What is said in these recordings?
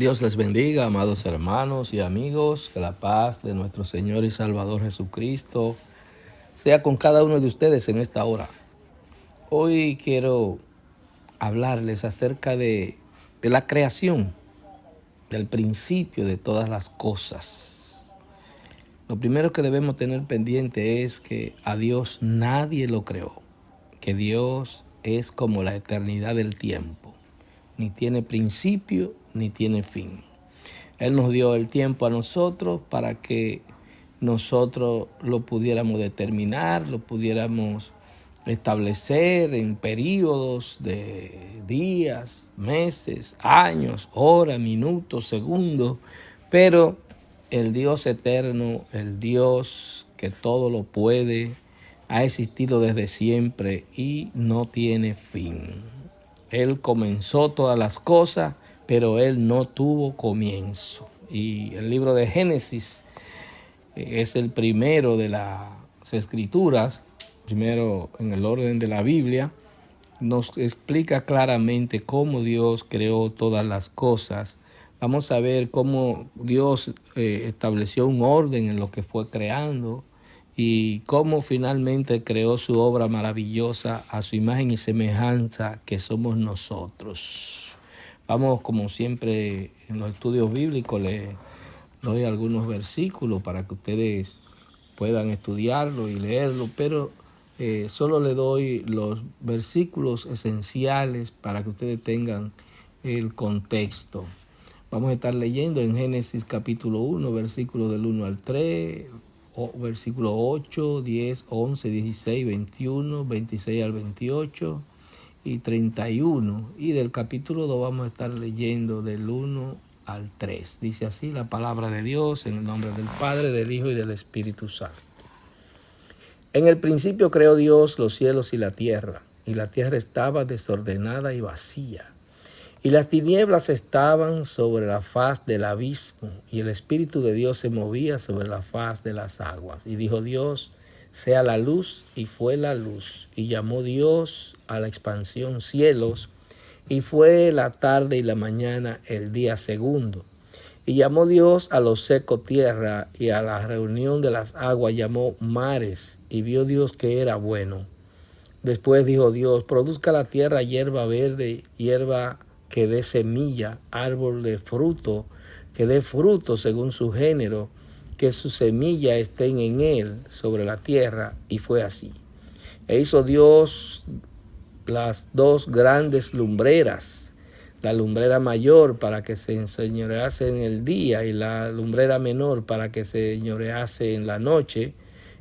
Dios les bendiga, amados hermanos y amigos, que la paz de nuestro Señor y Salvador Jesucristo sea con cada uno de ustedes en esta hora. Hoy quiero hablarles acerca de la creación, del principio de todas las cosas. Lo primero que debemos tener pendiente es que a Dios nadie lo creó, que Dios es como la eternidad del tiempo, ni tiene principio ni tiene fin. Él nos dio el tiempo a nosotros para que nosotros lo pudiéramos determinar, lo pudiéramos establecer en periodos de días, meses, años, horas, minutos, segundos. Pero el Dios eterno, el Dios que todo lo puede, ha existido desde siempre y no tiene fin. Él comenzó todas las cosas, pero Él no tuvo comienzo. Y el libro de Génesis es el primero de las escrituras, primero en el orden de la Biblia, nos explica claramente cómo Dios creó todas las cosas. Vamos a ver cómo Dios estableció un orden en lo que fue creando y cómo finalmente creó su obra maravillosa a su imagen y semejanza, que somos nosotros. Vamos, como siempre en los estudios bíblicos, les doy algunos versículos para que ustedes puedan estudiarlo y leerlo, pero solo le doy los versículos esenciales para que ustedes tengan el contexto. Vamos a estar leyendo en Génesis capítulo 1, versículos del 1 al 3, versículos 8, 10, 11, 16, 21, 26 al 28 y 31. Y del capítulo 2 vamos a estar leyendo del 1 al 3. Dice así la palabra de Dios, en el nombre del Padre, del Hijo y del Espíritu Santo. En el principio creó Dios los cielos y la tierra estaba desordenada y vacía. Y las tinieblas estaban sobre la faz del abismo, y el Espíritu de Dios se movía sobre la faz de las aguas. Y dijo Dios: sea la luz, y fue la luz. Y llamó Dios a la expansión cielos, y fue la tarde y la mañana el día segundo. Y llamó Dios a lo seco tierra, y a la reunión de las aguas llamó mares. Y vio Dios que era bueno. Después dijo Dios: produzca la tierra hierba verde, hierba que dé semilla, árbol de fruto, que dé fruto según su género, que su semilla estén en él sobre la tierra. Y fue así. E hizo Dios las dos grandes lumbreras, la lumbrera mayor para que se enseñorease en el día y la lumbrera menor para que se enseñorease en la noche.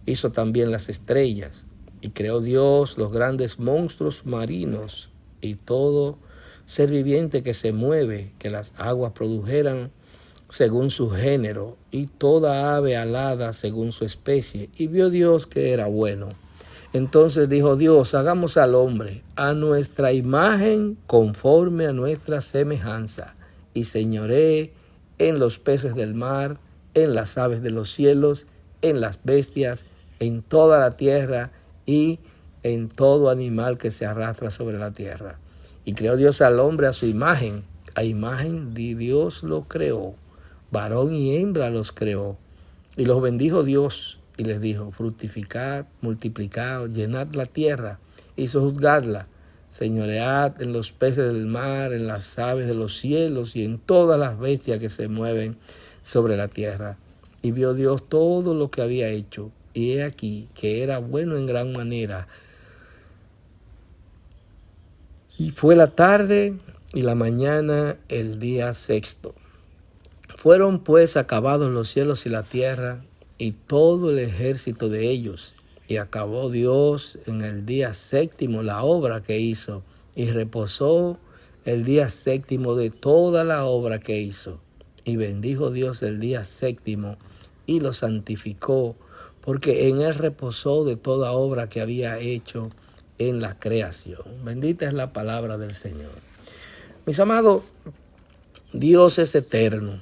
Hizo también las estrellas. Y creó Dios los grandes monstruos marinos y todo ser viviente que se mueve, que las aguas produjeran según su género, y toda ave alada según su especie. Y vio Dios que era bueno. Entonces dijo Dios: hagamos al hombre a nuestra imagen, conforme a nuestra semejanza, y señoree en los peces del mar, en las aves de los cielos, en las bestias, en toda la tierra y en todo animal que se arrastra sobre la tierra. Y creó Dios al hombre a su imagen, a imagen de Dios lo creó, varón y hembra los creó. Y los bendijo Dios y les dijo: fructificad, multiplicad, llenad la tierra y sojuzgadla, señoread en los peces del mar, en las aves de los cielos y en todas las bestias que se mueven sobre la tierra. Y vio Dios todo lo que había hecho, y he aquí que era bueno en gran manera. Y fue la tarde y la mañana el día sexto. Fueron pues acabados los cielos y la tierra y todo el ejército de ellos. Y acabó Dios en el día séptimo la obra que hizo, y reposó el día séptimo de toda la obra que hizo. Y bendijo Dios el día séptimo y lo santificó, porque en él reposó de toda obra que había hecho en la creación. Bendita es la palabra del Señor. Mis amados, Dios es eterno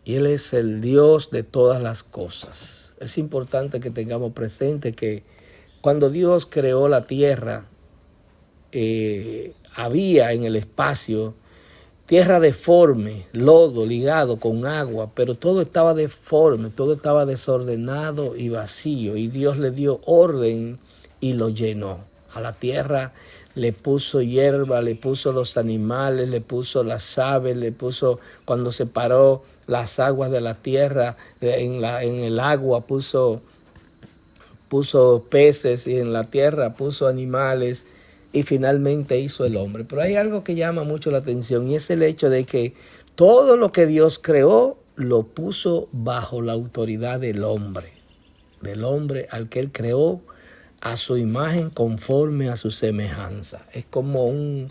y Él es el Dios de todas las cosas. Es importante que tengamos presente que cuando Dios creó la tierra, había en el espacio tierra deforme, lodo ligado con agua, pero todo estaba deforme, todo estaba desordenado y vacío. Y Dios le dio orden y lo llenó. A la tierra le puso hierba, le puso los animales, le puso las aves, le puso, cuando separó las aguas de la tierra, en el agua puso peces, y en la tierra puso animales, y finalmente hizo el hombre. Pero hay algo que llama mucho la atención, y es el hecho de que todo lo que Dios creó lo puso bajo la autoridad del hombre al que él creó a su imagen, conforme a su semejanza. Es como un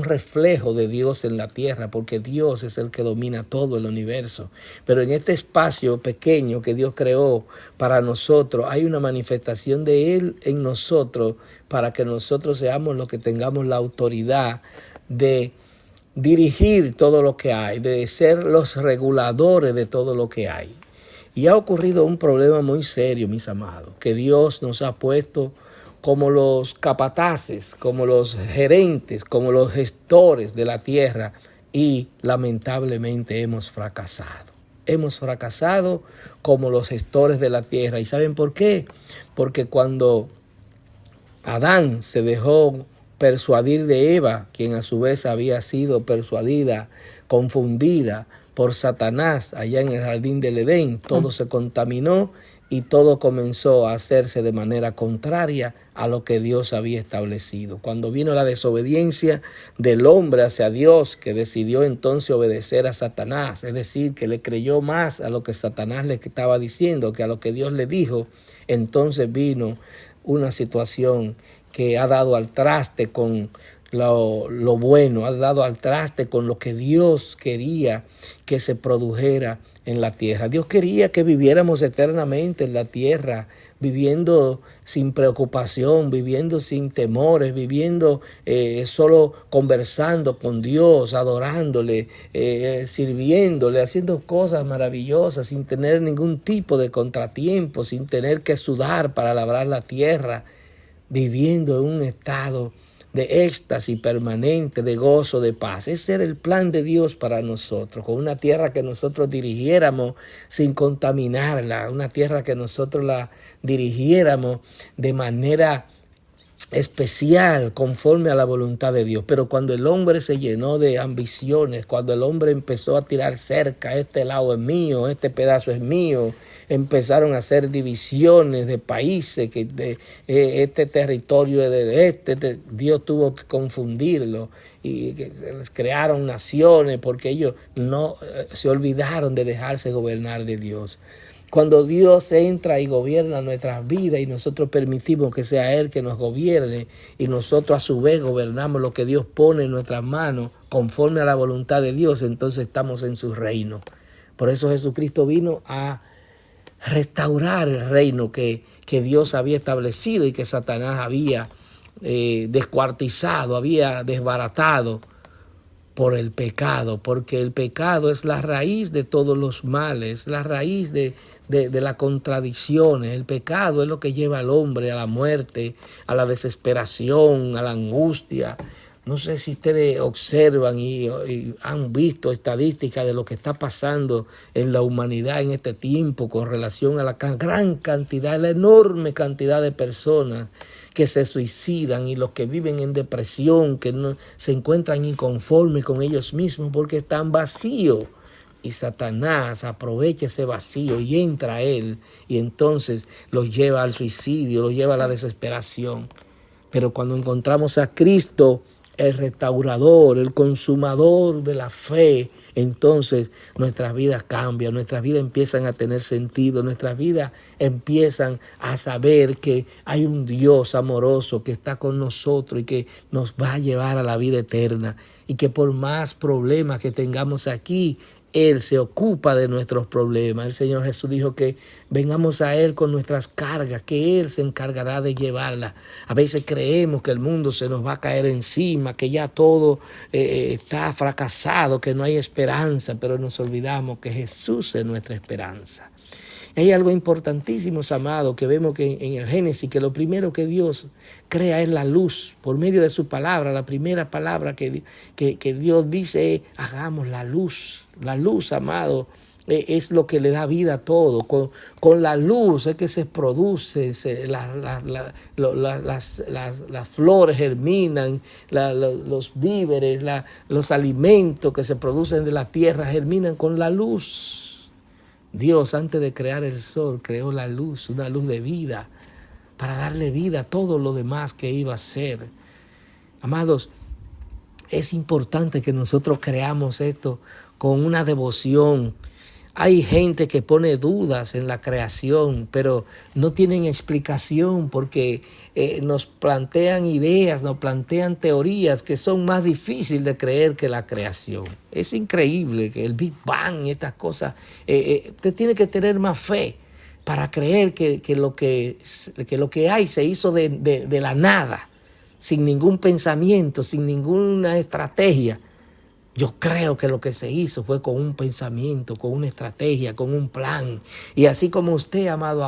reflejo de Dios en la tierra, porque Dios es el que domina todo el universo. Pero en este espacio pequeño que Dios creó para nosotros, hay una manifestación de Él en nosotros, para que nosotros seamos los que tengamos la autoridad de dirigir todo lo que hay, de ser los reguladores de todo lo que hay. Y ha ocurrido un problema muy serio, mis amados, que Dios nos ha puesto como los capataces, como los gerentes, como los gestores de la tierra, y lamentablemente hemos fracasado. Hemos fracasado como los gestores de la tierra. ¿Y saben por qué? Porque cuando Adán se dejó persuadir de Eva, quien a su vez había sido persuadida, confundida por Satanás allá en el jardín del Edén, todo se contaminó y todo comenzó a hacerse de manera contraria a lo que Dios había establecido. Cuando vino la desobediencia del hombre hacia Dios, que decidió entonces obedecer a Satanás, es decir, que le creyó más a lo que Satanás le estaba diciendo que a lo que Dios le dijo, entonces vino una situación que ha dado al traste con lo bueno, ha dado al traste con lo que Dios quería que se produjera en la tierra. Dios quería que viviéramos eternamente en la tierra, viviendo sin preocupación, viviendo sin temores, viviendo solo conversando con Dios, adorándole, sirviéndole, haciendo cosas maravillosas, sin tener ningún tipo de contratiempo, sin tener que sudar para labrar la tierra, viviendo en un estado de éxtasis permanente, de gozo, de paz. Ese era el plan de Dios para nosotros, con una tierra que nosotros dirigiéramos sin contaminarla, una tierra que nosotros la dirigiéramos de manera especial, conforme a la voluntad de Dios. Pero cuando el hombre se llenó de ambiciones, cuando el hombre empezó a tirar cerca, este lado es mío, este pedazo es mío, empezaron a hacer divisiones de países, que este territorio es Dios tuvo que confundirlo, y que se les crearon naciones porque ellos no se olvidaron de dejarse gobernar de Dios. Cuando Dios entra y gobierna nuestras vidas y nosotros permitimos que sea Él que nos gobierne, y nosotros a su vez gobernamos lo que Dios pone en nuestras manos conforme a la voluntad de Dios, entonces estamos en su reino. Por eso Jesucristo vino a restaurar el reino que Dios había establecido y que Satanás había descuartizado, había desbaratado por el pecado, porque el pecado es la raíz de todos los males, la raíz de las contradicciones. El pecado es lo que lleva al hombre a la muerte, a la desesperación, a la angustia. No sé si ustedes observan y han visto estadísticas de lo que está pasando en la humanidad en este tiempo con relación a la gran cantidad, la enorme cantidad de personas que se suicidan, y los que viven en depresión, que no se encuentran inconformes con ellos mismos porque están vacíos. Y Satanás aprovecha ese vacío y entra a él, y entonces los lleva al suicidio, los lleva a la desesperación. Pero cuando encontramos a Cristo, el restaurador, el consumador de la fe, entonces nuestras vidas cambian, nuestras vidas empiezan a tener sentido, nuestras vidas empiezan a saber que hay un Dios amoroso que está con nosotros y que nos va a llevar a la vida eterna, y que por más problemas que tengamos aquí, Él se ocupa de nuestros problemas. El Señor Jesús dijo que vengamos a Él con nuestras cargas, que Él se encargará de llevarlas. A veces creemos que el mundo se nos va a caer encima, que ya todo está fracasado, que no hay esperanza, pero nos olvidamos que Jesús es nuestra esperanza. Hay algo importantísimo, amados, que vemos que en el Génesis, que lo primero que Dios crea es la luz, por medio de su palabra. La primera palabra que Dios dice es, hagamos la luz. La luz, amado, es lo que le da vida a todo. Con la luz es que se produce, las flores germinan, los víveres, los alimentos que se producen de la tierra germinan con la luz. Dios, antes de crear el sol, creó la luz, una luz de vida, para darle vida a todo lo demás que iba a ser. Amados, es importante que nosotros creamos esto con una devoción. Hay gente que pone dudas en la creación, pero no tienen explicación porque nos plantean ideas, nos plantean teorías que son más difíciles de creer que la creación. Es increíble que el Big Bang y estas cosas, usted tiene que tener más fe para creer que lo que hay se hizo de la nada, sin ningún pensamiento, sin ninguna estrategia. Yo creo que lo que se hizo fue con un pensamiento, con una estrategia, con un plan. Y así como usted, amado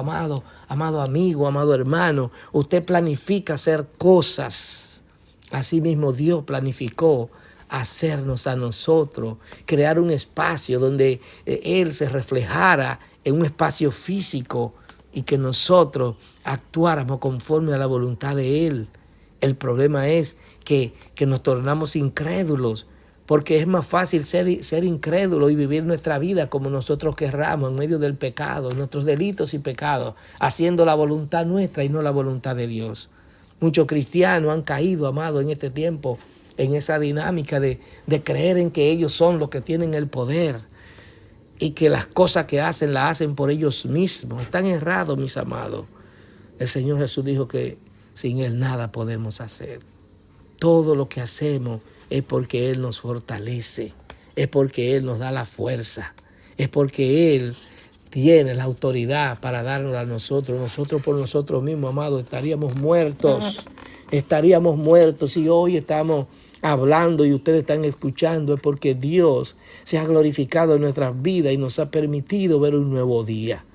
amigo, amado hermano, usted planifica hacer cosas. Así mismo Dios planificó hacernos a nosotros, crear un espacio donde Él se reflejara en un espacio físico y que nosotros actuáramos conforme a la voluntad de Él. El problema es que nos tornamos incrédulos, porque es más fácil ser incrédulo y vivir nuestra vida como nosotros querramos, en medio del pecado, nuestros delitos y pecados, haciendo la voluntad nuestra y no la voluntad de Dios. Muchos cristianos han caído, amados, en este tiempo, en esa dinámica de creer en que ellos son los que tienen el poder y que las cosas que hacen, las hacen por ellos mismos. Están errados, mis amados. El Señor Jesús dijo que sin Él nada podemos hacer. Todo lo que hacemos es porque Él nos fortalece, es porque Él nos da la fuerza, es porque Él tiene la autoridad para darnos a nosotros. Nosotros por nosotros mismos, amados, estaríamos muertos si hoy estamos hablando y ustedes están escuchando. Es porque Dios se ha glorificado en nuestras vidas y nos ha permitido ver un nuevo día.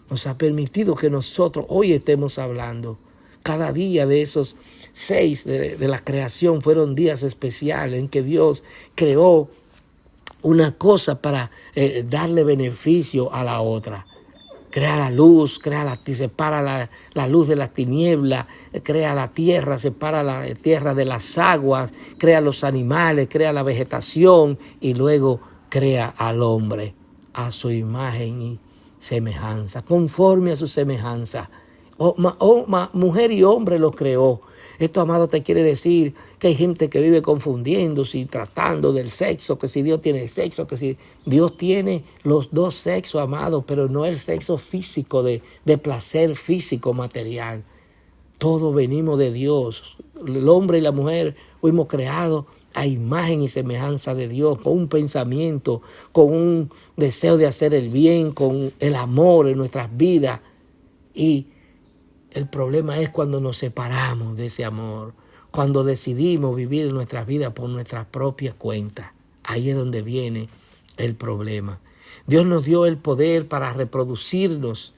Nos ha permitido que nosotros hoy estemos hablando. Cada día de esos 6 de la creación fueron días especiales en que Dios creó una cosa para darle beneficio a la otra. Crea la luz, separa la luz de las tinieblas, crea la tierra, separa la tierra de las aguas, crea los animales, crea la vegetación y luego crea al hombre a su imagen y semejanza, conforme a su semejanza. Mujer y hombre lo creó. Esto, amado, te quiere decir que hay gente que vive confundiéndose y tratando del sexo, que si Dios tiene sexo, que si Dios tiene los dos sexos, amado, pero no el sexo físico de placer físico material. Todos venimos de Dios. El hombre y la mujer fuimos creados a imagen y semejanza de Dios, con un pensamiento, con un deseo de hacer el bien, con el amor en nuestras vidas. Y el problema es cuando nos separamos de ese amor, cuando decidimos vivir nuestras vidas por nuestra propia cuenta. Ahí es donde viene el problema. Dios nos dio el poder para reproducirnos,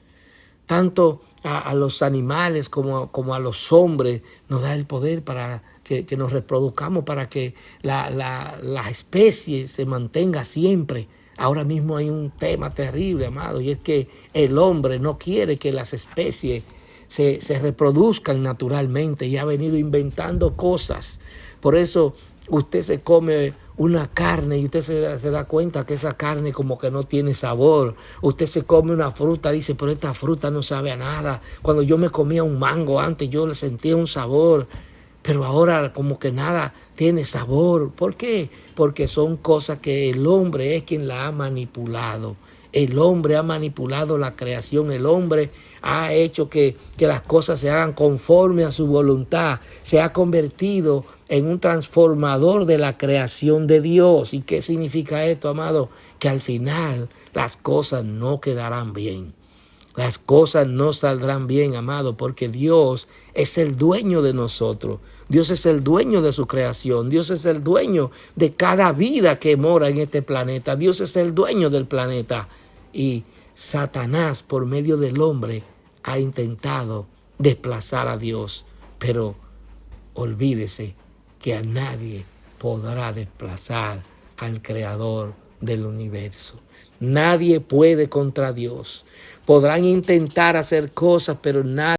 tanto a los animales como a los hombres. Nos da el poder para que nos reproduzcamos, para que la especie se mantenga siempre. Ahora mismo hay un tema terrible, amado, y es que el hombre no quiere que las especies se reproduzcan naturalmente y ha venido inventando cosas. Por eso usted se come una carne y usted se da cuenta que esa carne como que no tiene sabor. Usted se come una fruta, dice, pero esta fruta no sabe a nada. Cuando yo me comía un mango antes, yo le sentía un sabor, pero ahora como que nada tiene sabor. ¿Por qué? Porque son cosas que el hombre es quien la ha manipulado. El hombre ha manipulado la creación, el hombre ha hecho que las cosas se hagan conforme a su voluntad, se ha convertido en un transformador de la creación de Dios. ¿Y qué significa esto, amado? Que al final las cosas no quedarán bien. Las cosas no saldrán bien, amado, porque Dios es el dueño de nosotros. Dios es el dueño de su creación. Dios es el dueño de cada vida que mora en este planeta. Dios es el dueño del planeta. Y Satanás, por medio del hombre, ha intentado desplazar a Dios, pero olvídese que a nadie podrá desplazar al Creador del universo. Nadie puede contra Dios. Podrán intentar hacer cosas, pero nadie